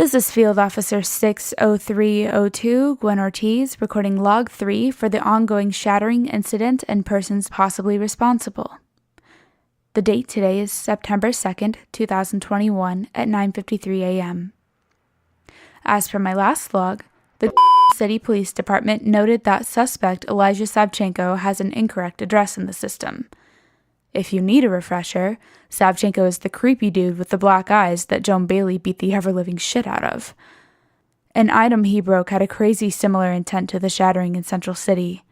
This is Field Officer 60302, Gwen Ortiz, recording Log 3 for the ongoing shattering incident and persons possibly responsible. The date today is September 2nd, 2021 at 9:53 a.m. As per my last log, the City Police Department noted that suspect Elijah Savchenko has an incorrect address in the system. If you need a refresher, Savchenko is the creepy dude with the black eyes that Joan Bailey beat the ever-living shit out of. An item he broke had a crazy similar intent to the shattering in Central City.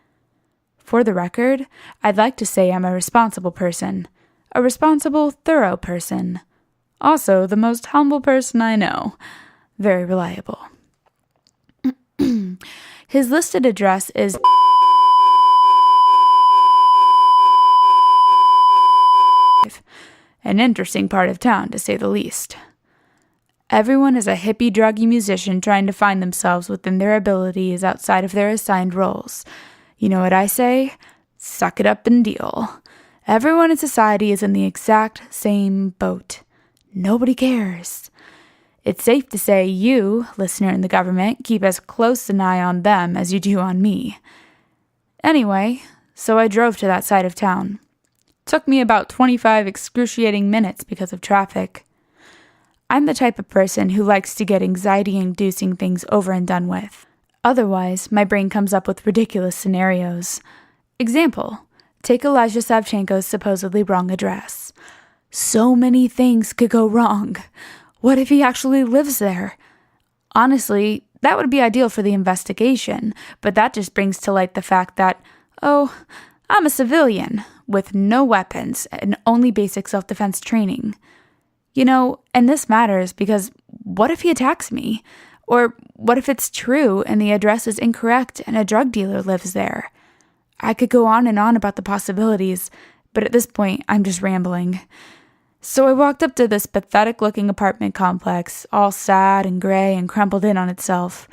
For the record, I'd like to say I'm a responsible person. A responsible, thorough person. Also, the most humble person I know. Very reliable. His listed address is an interesting part of town, to say the least. Everyone is a hippie, druggy musician trying to find themselves within their abilities outside of their assigned roles. You know what I say? Suck it up and deal. Everyone in society is in the exact same boat. Nobody cares. It's safe to say you, listener in the government, keep as close an eye on them as you do on me. Anyway, so I drove to that side of town. Took me about 25 excruciating minutes because of traffic. I'm the type of person who likes to get anxiety-inducing things over and done with. Otherwise, my brain comes up with ridiculous scenarios. Example, take Elijah Savchenko's supposedly wrong address. So many things could go wrong. What if he actually lives there? Honestly, that would be ideal for the investigation, but that just brings to light the fact that, I'm a civilian with no weapons and only basic self-defense training. And this matters because what if he attacks me? Or what if it's true and the address is incorrect and a drug dealer lives there? I could go on and on about the possibilities, but at this point, I'm just rambling. So I walked up to this pathetic-looking apartment complex, all sad and gray and crumpled in on itself.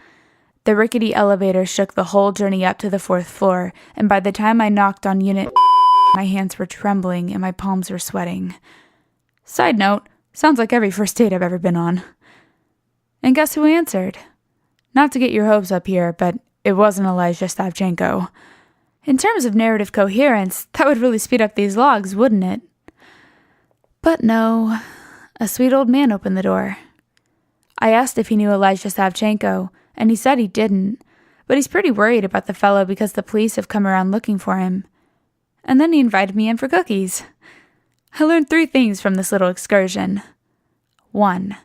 The rickety elevator shook the whole journey up to the 4th floor, and by the time I knocked on unit, my hands were trembling and my palms were sweating. Side note, sounds like every first date I've ever been on. And guess who answered? Not to get your hopes up here, but it wasn't Elijah Savchenko. In terms of narrative coherence, that would really speed up these logs, wouldn't it? But no, a sweet old man opened the door. I asked if he knew Elijah Savchenko, and he said he didn't, but he's pretty worried about the fellow because the police have come around looking for him. And then he invited me in for cookies. I learned 3 things from this little excursion. 1,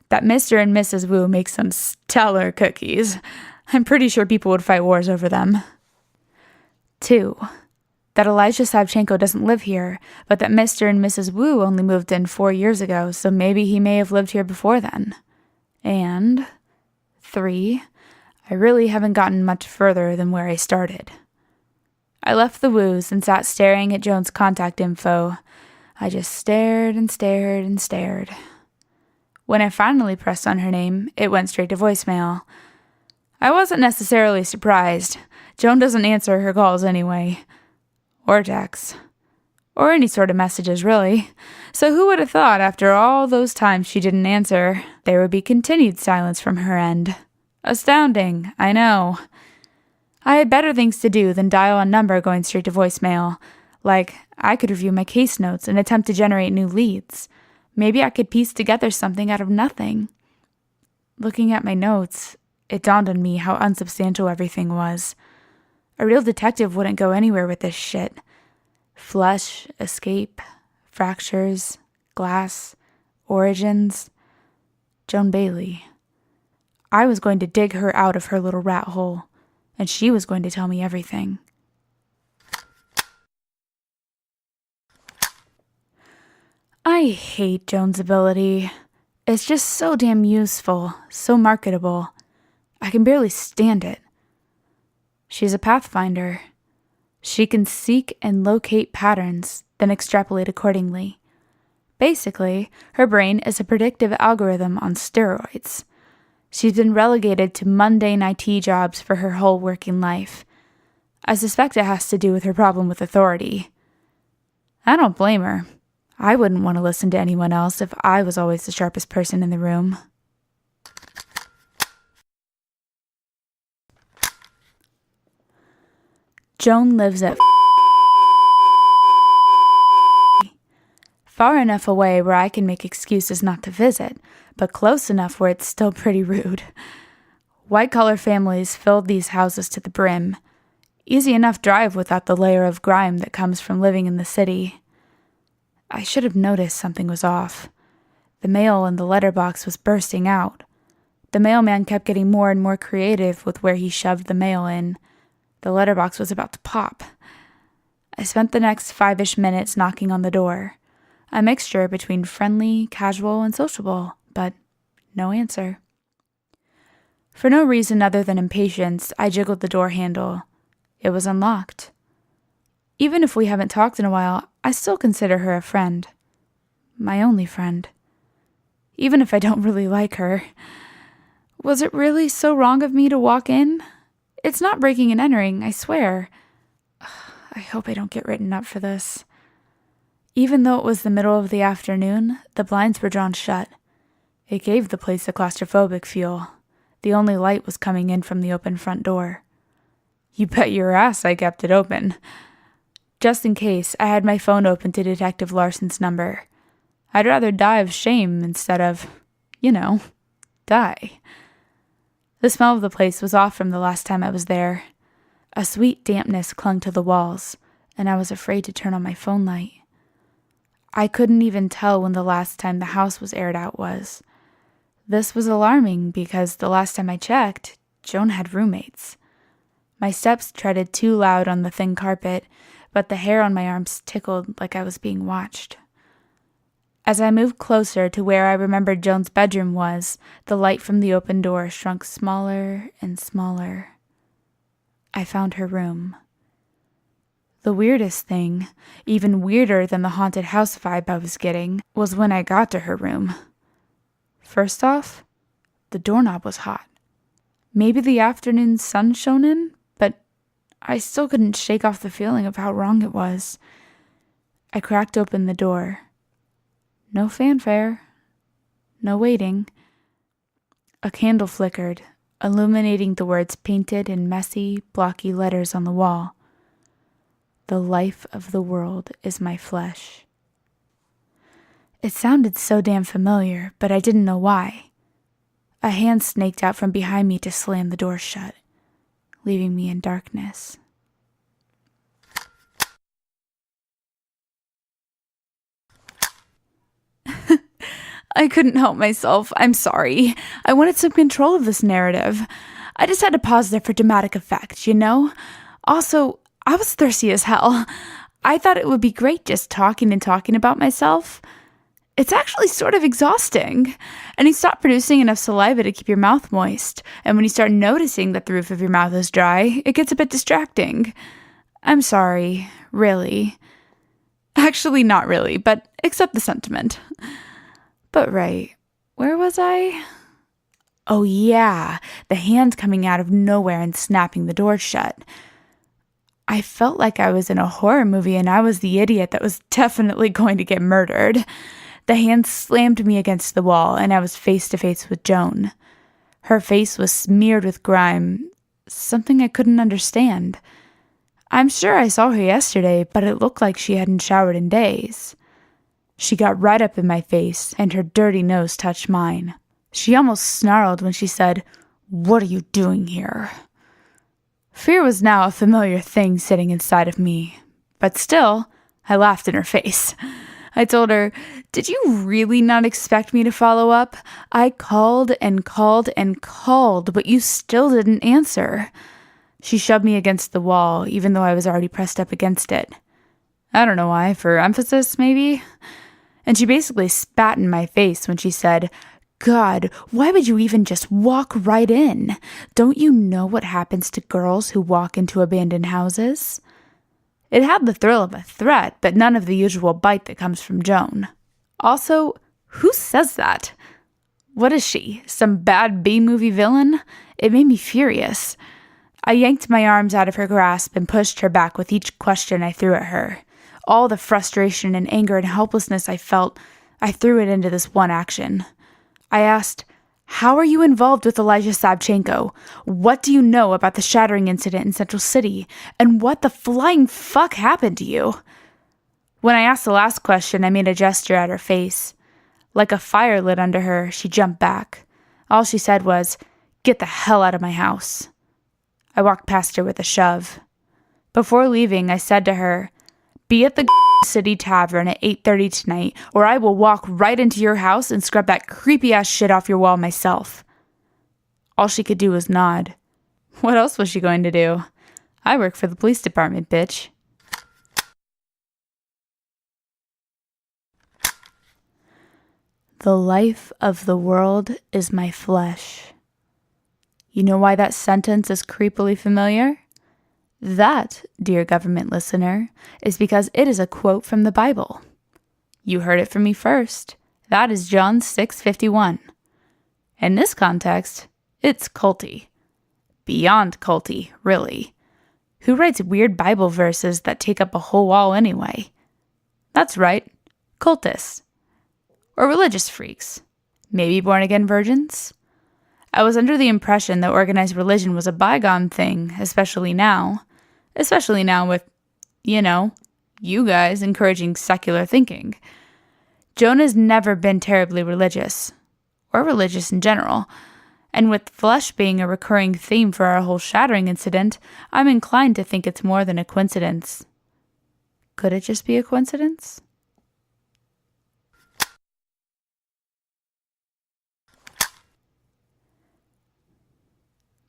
that Mr. and Mrs. Wu make some stellar cookies. I'm pretty sure people would fight wars over them. 2, that Elijah Savchenko doesn't live here, but that Mr. and Mrs. Wu only moved in 4 years ago, so maybe he may have lived here before then. And 3, I really haven't gotten much further than where I started. I left the Woos and sat staring at Joan's contact info. I just stared and stared and stared. When I finally pressed on her name, it went straight to voicemail. I wasn't necessarily surprised. Joan doesn't answer her calls anyway. Or texts. Or any sort of messages, really. So who would have thought after all those times she didn't answer, there would be continued silence from her end? Astounding, I know. I had better things to do than dial a number going straight to voicemail. Like, I could review my case notes and attempt to generate new leads. Maybe I could piece together something out of nothing. Looking at my notes, it dawned on me how unsubstantial everything was. A real detective wouldn't go anywhere with this shit. Flesh, escape, fractures, glass, origins. Joan Bailey. I was going to dig her out of her little rat hole, and she was going to tell me everything. I hate Joan's ability. It's just so damn useful, so marketable. I can barely stand it. She's a pathfinder. She can seek and locate patterns, then extrapolate accordingly. Basically, her brain is a predictive algorithm on steroids. She's been relegated to mundane IT jobs for her whole working life. I suspect it has to do with her problem with authority. I don't blame her. I wouldn't want to listen to anyone else if I was always the sharpest person in the room. Joan lives at far enough away where I can make excuses not to visit, but close enough where it's still pretty rude. White-collar families filled these houses to the brim. Easy enough drive without the layer of grime that comes from living in the city. I should have noticed something was off. The mail in the letterbox was bursting out. The mailman kept getting more and more creative with where he shoved the mail in. The letterbox was about to pop. I spent the next 5-ish minutes knocking on the door. A mixture between friendly, casual, and sociable, but no answer. For no reason other than impatience, I jiggled the door handle. It was unlocked. Even if we haven't talked in a while, I still consider her a friend. My only friend. Even if I don't really like her. Was it really so wrong of me to walk in? It's not breaking and entering, I swear. I hope I don't get written up for this. Even though it was the middle of the afternoon, the blinds were drawn shut. It gave the place a claustrophobic feel. The only light was coming in from the open front door. You bet your ass I kept it open. Just in case, I had my phone open to Detective Larson's number. I'd rather die of shame instead of, die. The smell of the place was off from the last time I was there. A sweet dampness clung to the walls, and I was afraid to turn on my phone light. I couldn't even tell when the last time the house was aired out was. This was alarming because the last time I checked, Joan had roommates. My steps treaded too loud on the thin carpet, but the hair on my arms tickled like I was being watched. As I moved closer to where I remembered Joan's bedroom was, the light from the open door shrunk smaller and smaller. I found her room. The weirdest thing, even weirder than the haunted house vibe I was getting, was when I got to her room. First off, the doorknob was hot. Maybe the afternoon sun shone in, but I still couldn't shake off the feeling of how wrong it was. I cracked open the door. No fanfare. No waiting. A candle flickered, illuminating the words painted in messy, blocky letters on the wall. The life of the world is my flesh. It sounded so damn familiar, but I didn't know why. A hand snaked out from behind me to slam the door shut, leaving me in darkness. I couldn't help myself. I'm sorry. I wanted some control of this narrative. I just had to pause there for dramatic effect, Also, I was thirsty as hell. I thought it would be great just talking about myself. It's actually sort of exhausting. And you stop producing enough saliva to keep your mouth moist. And when you start noticing that the roof of your mouth is dry, it gets a bit distracting. I'm sorry, really. Actually, not really, but accept the sentiment. But right, where was I? Oh yeah, the hand coming out of nowhere and snapping the door shut. I felt like I was in a horror movie and I was the idiot that was definitely going to get murdered. The hand slammed me against the wall and I was face to face with Joan. Her face was smeared with grime, something I couldn't understand. I'm sure I saw her yesterday, but it looked like she hadn't showered in days. She got right up in my face, and her dirty nose touched mine. She almost snarled when she said, "What are you doing here?" Fear was now a familiar thing sitting inside of me, but still, I laughed in her face. I told her, "Did you really not expect me to follow up? I called and called and called, but you still didn't answer." She shoved me against the wall, even though I was already pressed up against it. I don't know why, for emphasis, maybe? And she basically spat in my face when she said, "God, why would you even just walk right in? Don't you know what happens to girls who walk into abandoned houses?" It had the thrill of a threat, but none of the usual bite that comes from Joan. Also, who says that? What is she, some bad B-movie villain? It made me furious. I yanked my arms out of her grasp and pushed her back with each question I threw at her. All the frustration and anger and helplessness I felt, I threw it into this one action. I asked, How are you involved with Elijah Savchenko? What do you know about the shattering incident in Central City? And what the flying fuck happened to you? When I asked the last question, I made a gesture at her face. Like a fire lit under her, she jumped back. All she said was, "Get the hell out of my house." I walked past her with a shove. Before leaving, I said to her, "Be at the City Tavern at 8:30 tonight, or I will walk right into your house and scrub that creepy-ass shit off your wall myself." All she could do was nod. What else was she going to do? I work for the police department, bitch. The life of the world is my flesh. You know why that sentence is creepily familiar? That, dear government listener, is because it is a quote from the Bible. You heard it from me first. That is John 6:51. In this context, it's culty. Beyond culty, really. Who writes weird Bible verses that take up a whole wall anyway? That's right, cultists. Or religious freaks. Maybe born-again virgins? I was under the impression that organized religion was a bygone thing, especially now. Especially now with, you guys encouraging secular thinking. Joan has never been terribly religious. Or religious in general. And with flesh being a recurring theme for our whole shattering incident, I'm inclined to think it's more than a coincidence. Could it just be a coincidence?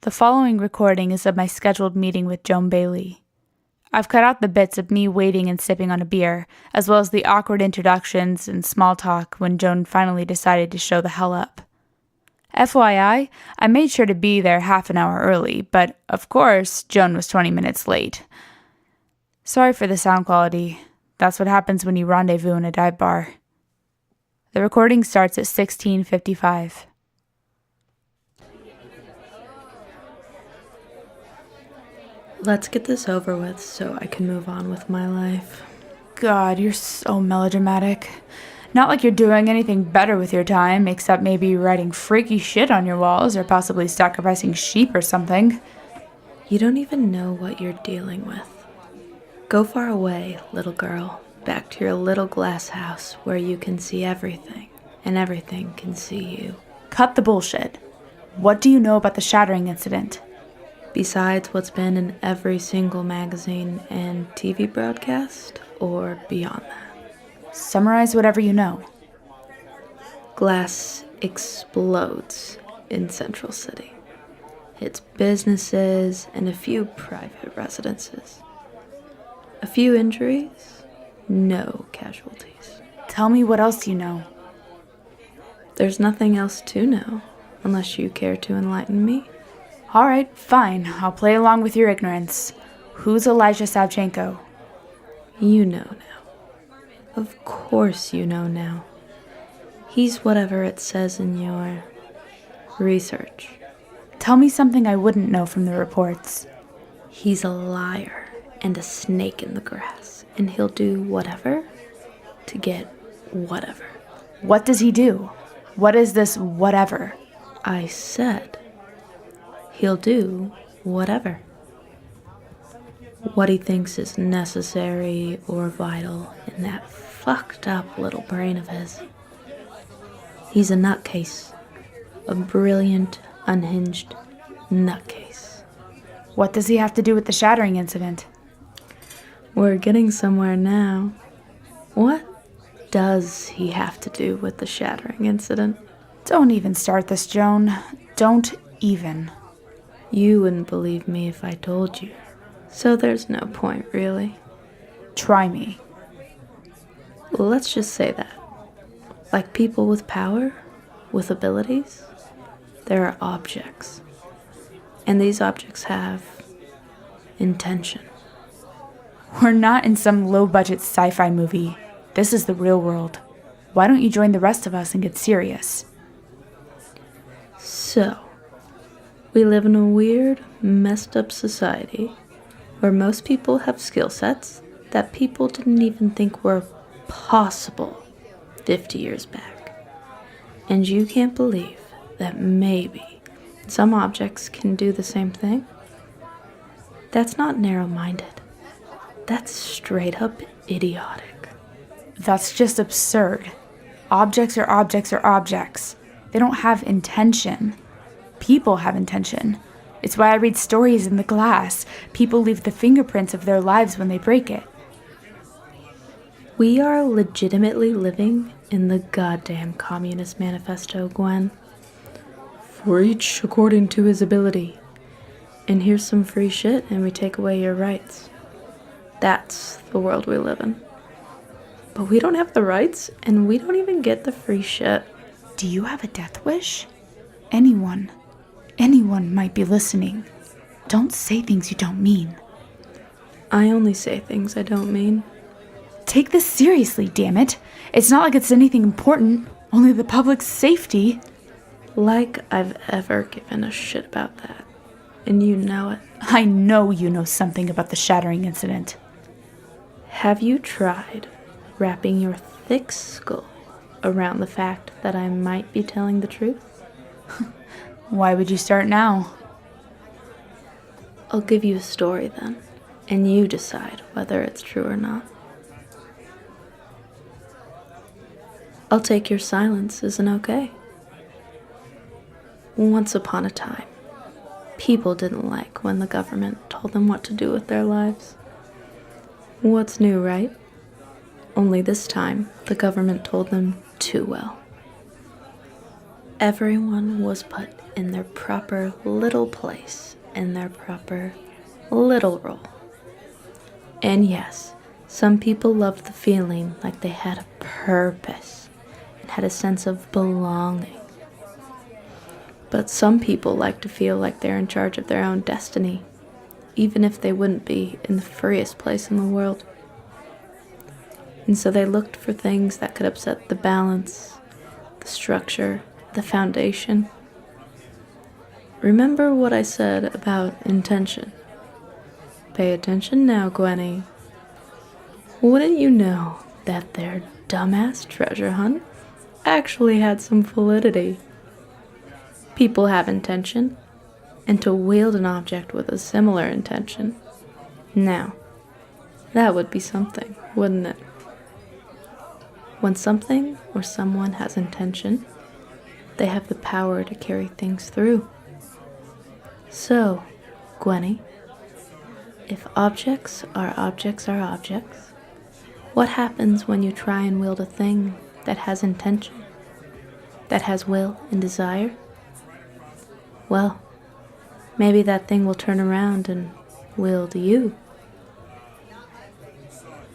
The following recording is of my scheduled meeting with Joan Bailey. I've cut out the bits of me waiting and sipping on a beer, as well as the awkward introductions and small talk when Joan finally decided to show the hell up. FYI, I made sure to be there half an hour early, but of course, Joan was 20 minutes late. Sorry for the sound quality. That's what happens when you rendezvous in a dive bar. The recording starts at 16:55. Let's get this over with so I can move on with my life. God, you're so melodramatic. Not like you're doing anything better with your time, except maybe writing freaky shit on your walls or possibly sacrificing sheep or something. You don't even know what you're dealing with. Go far away, little girl, back to your little glass house where you can see everything, and everything can see you. Cut the bullshit. What do you know about the shattering incident? Besides what's been in every single magazine and TV broadcast, or beyond that? Summarize whatever you know. Glass explodes in Central City. Hits businesses and a few private residences. A few injuries, no casualties. Tell me what else you know. There's nothing else to know, unless you care to enlighten me. All right, fine. I'll play along with your ignorance. Who's Elijah Savchenko? You know now. Of course you know now. He's whatever it says in your research. Tell me something I wouldn't know from the reports. He's a liar and a snake in the grass, and he'll do whatever to get whatever. What does he do? What is this whatever? I said he'll do whatever. What he thinks is necessary or vital in that fucked up little brain of his. He's a nutcase. A brilliant, unhinged nutcase. What does he have to do with the shattering incident? We're getting somewhere now. What does he have to do with the shattering incident? Don't even start this, Joan. Don't even. You wouldn't believe me if I told you. So there's no point, really. Try me. Let's just say that. Like people with power, with abilities, there are objects. And these objects have intention. We're not in some low-budget sci-fi movie. This is the real world. Why don't you join the rest of us and get serious? So, we live in a weird, messed up society where most people have skill sets that people didn't even think were possible 50 years back. And you can't believe that maybe some objects can do the same thing? That's not narrow-minded. That's straight up idiotic. That's just absurd. Objects are objects are objects. They don't have intention. People have intention. It's why I read stories in the glass. People leave the fingerprints of their lives when they break it. We are legitimately living in the goddamn Communist Manifesto, Gwen. For each according to his ability. And here's some free shit and we take away your rights. That's the world we live in. But we don't have the rights and we don't even get the free shit. Do you have a death wish? Anyone might be listening. Don't say things you don't mean. I only say things I don't mean. Take this seriously, damn it. It's not like it's anything important, only the public's safety. Like I've ever given a shit about that. And you know it. I know you know something about the shattering incident. Have you tried wrapping your thick skull around the fact that I might be telling the truth? Why would you start now? I'll give you a story then, and you decide whether it's true or not. I'll take your silence isn't okay. Once upon a time, people didn't like when the government told them what to do with their lives. What's new, right? Only this time, the government told them too well. Everyone was put in their proper little place, in their proper little role. And yes, some people loved the feeling like they had a purpose and had a sense of belonging. But some people like to feel like they're in charge of their own destiny, even if they wouldn't be in the freest place in the world. And so they looked for things that could upset the balance, the structure, the foundation. Remember what I said about intention. Pay attention now, Gwenny. Wouldn't you know that their dumbass treasure hunt actually had some validity? People have intention, and to wield an object with a similar intention. Now, that would be something, wouldn't it? When something or someone has intention, they have the power to carry things through. So, Gwenny, if objects are objects are objects, what happens when you try and wield a thing that has intention, that has will and desire? Well, maybe that thing will turn around and wield you.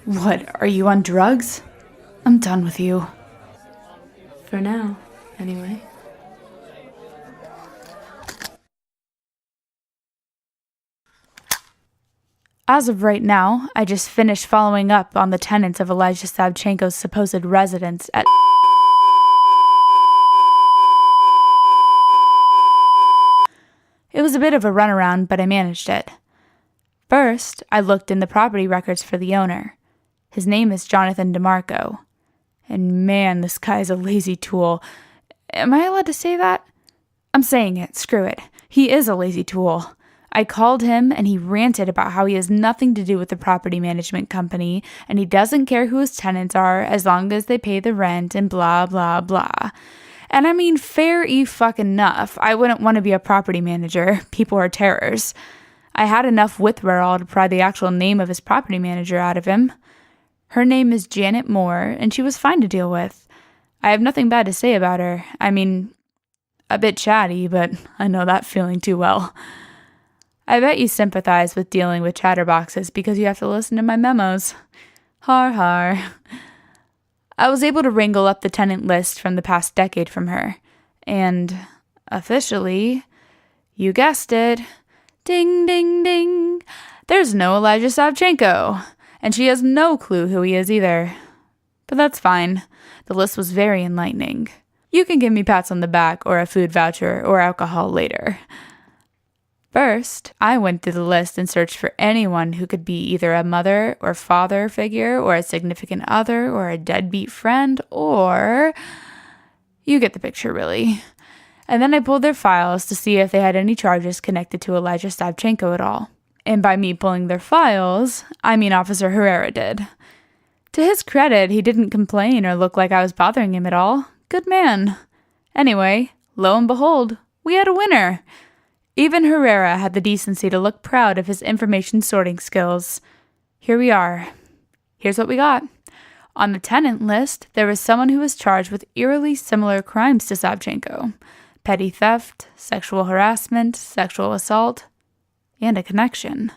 What, are you on drugs? I'm done with you. For now, anyway. As of right now, I just finished following up on the tenants of Elijah Savchenko's supposed residence at... It was a bit of a runaround, but I managed it. First, I looked in the property records for the owner. His name is Jonathan DeMarco. And man, this guy is a lazy tool. Am I allowed to say that? I'm saying it, screw it. He is a lazy tool. I called him and he ranted about how he has nothing to do with the property management company and he doesn't care who his tenants are as long as they pay the rent and blah, blah, blah. And I mean, fair fucking enough. I wouldn't want to be a property manager. People are terrors. I had enough withdrawal to pry the actual name of his property manager out of him. Her name is Janet Moore, and she was fine to deal with. I have nothing bad to say about her. I mean, a bit chatty, but I know that feeling too well. I bet you sympathize with dealing with chatterboxes because you have to listen to my memos. Har har. I was able to wrangle up the tenant list from the past decade from her. And, officially, you guessed it, ding, ding, ding, there's no Elijah Savchenko. And she has no clue who he is either. But that's fine. The list was very enlightening. You can give me pats on the back or a food voucher or alcohol later. First, I went through the list and searched for anyone who could be either a mother or father figure or a significant other or a deadbeat friend or... You get the picture, really. And then I pulled their files to see if they had any charges connected to Elijah Stavchenko at all. And by me pulling their files, I mean Officer Herrera did. To his credit, he didn't complain or look like I was bothering him at all. Good man. Anyway, lo and behold, we had a winner. Even Herrera had the decency to look proud of his information sorting skills. Here we are. Here's what we got. On the tenant list, there was someone who was charged with eerily similar crimes to Savchenko. Petty theft, sexual harassment, sexual assault, and a connection.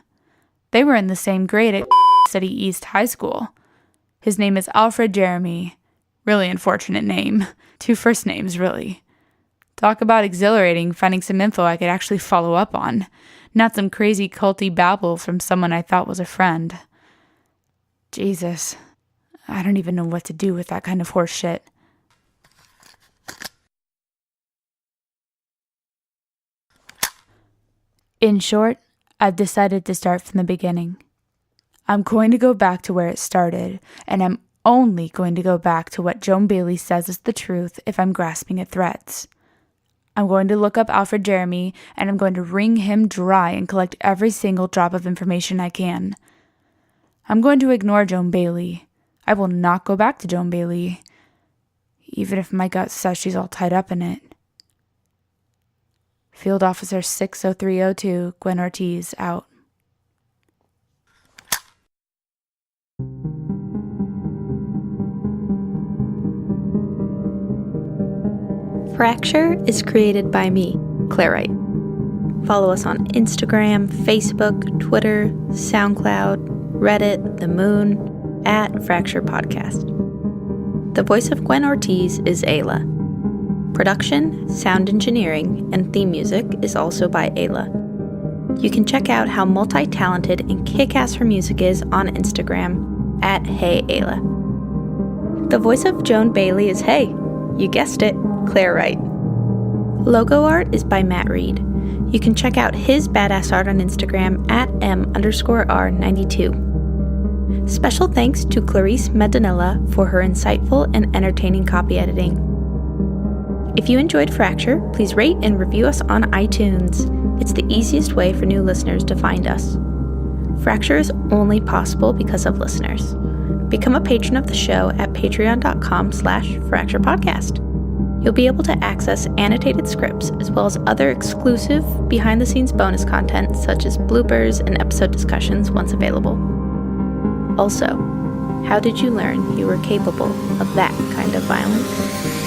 They were in the same grade at City East High School. His name is Alfred Jeremy. Really unfortunate name. 2 first names, really. Talk about exhilarating, finding some info I could actually follow up on. Not some crazy culty babble from someone I thought was a friend. Jesus. I don't even know what to do with that kind of horse shit. In short, I've decided to start from the beginning. I'm going to go back to where it started, and I'm only going to go back to what Joan Bailey says is the truth if I'm grasping at threads. I'm going to look up Alfred Jeremy, and I'm going to wring him dry and collect every single drop of information I can. I'm going to ignore Joan Bailey. I will not go back to Joan Bailey, even if my gut says she's all tied up in it. Field Officer 60302, Gwen Ortiz, out. Fracture is created by me, Claire Wright. Follow us on Instagram, Facebook, Twitter, SoundCloud, Reddit, The Moon, at Fracture Podcast. The voice of Gwen Ortiz is Aela. Production, sound engineering, and theme music is also by Aela. You can check out how multi-talented and kick-ass her music is on Instagram at HeyAela. The voice of Joan Bailey is, hey, you guessed it, Claire Wright. Logo art is by Matt Reid. You can check out his badass art on Instagram at m_r92. Special thanks to Klarize Medenilla for her insightful and entertaining copy editing. If you enjoyed Fracture, please rate and review us on iTunes. It's the easiest way for new listeners to find us. Fracture is only possible because of listeners. Become a patron of the show at patreon.com/fracturepodcast. You'll be able to access annotated scripts as well as other exclusive behind-the-scenes bonus content such as bloopers and episode discussions once available. Also, how did you learn you were capable of that kind of violence?